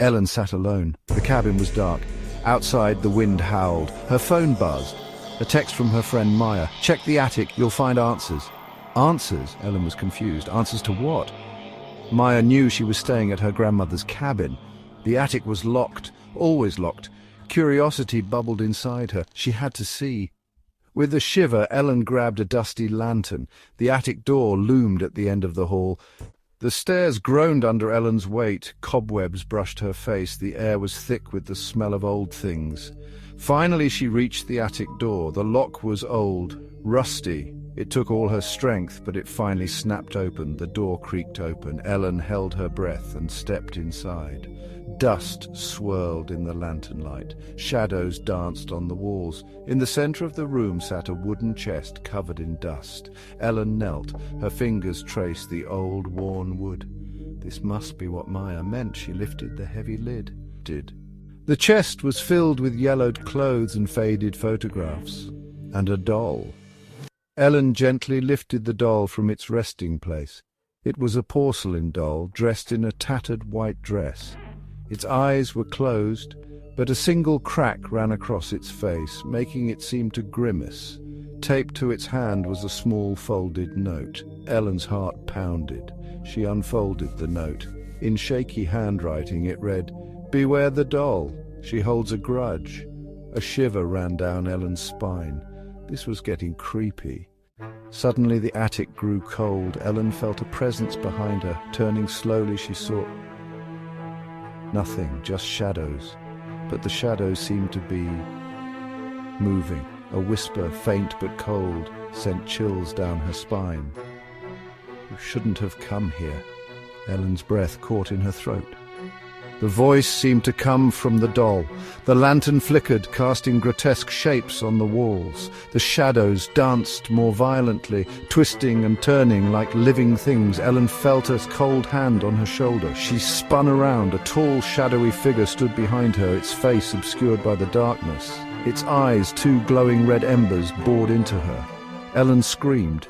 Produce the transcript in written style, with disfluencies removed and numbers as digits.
Ellen sat alone. The cabin was dark. Outside, the wind howled. Her phone buzzed. A text from her friend Maya. "Check the attic, you'll find answers." Answers? Ellen was confused. Answers to what? Maya knew she was staying at her grandmother's cabin. The attic was locked, always locked. Curiosity bubbled inside her. She had to see. With a shiver, Ellen grabbed a dusty lantern. The attic door loomed at the end of the hall. The stairs groaned under Ellen's weight. Cobwebs brushed her face. The air was thick with the smell of old things. Finally she reached the attic door. The lock was old, rusty. It took all her strength, but it finally snapped open. The door creaked open. Ellen held her breath and stepped inside. Dust swirled in the lantern light. Shadows danced on the walls. In the center of the room sat a wooden chest covered in dust. Ellen knelt. Her fingers traced the old, worn wood. This must be what Maya meant. She lifted the heavy lid. The chest was filled with yellowed clothes and faded photographs. And a doll. Ellen gently lifted the doll from its resting place. It was a porcelain doll, dressed in a tattered white dress. Its eyes were closed, but a single crack ran across its face, making it seem to grimace. Taped to its hand was a small folded note. Ellen's heart pounded. She unfolded the note. In shaky handwriting it read, "Beware the doll. She holds a grudge." A shiver ran down Ellen's spine. This was getting creepy. Suddenly the attic grew cold. Ellen felt a presence behind her. Turning slowly, she saw nothing, just shadows. But the shadows seemed to be moving. A whisper, faint but cold, sent chills down her spine. "You shouldn't have come here." Ellen's breath caught in her throat. The voice seemed to come from the doll. The lantern flickered, casting grotesque shapes on the walls. The shadows danced more violently, twisting and turning like living things. Ellen felt a cold hand on her shoulder. She spun around. A tall, shadowy figure stood behind her, its face obscured by the darkness. Its eyes, two glowing red embers, bored into her. Ellen screamed.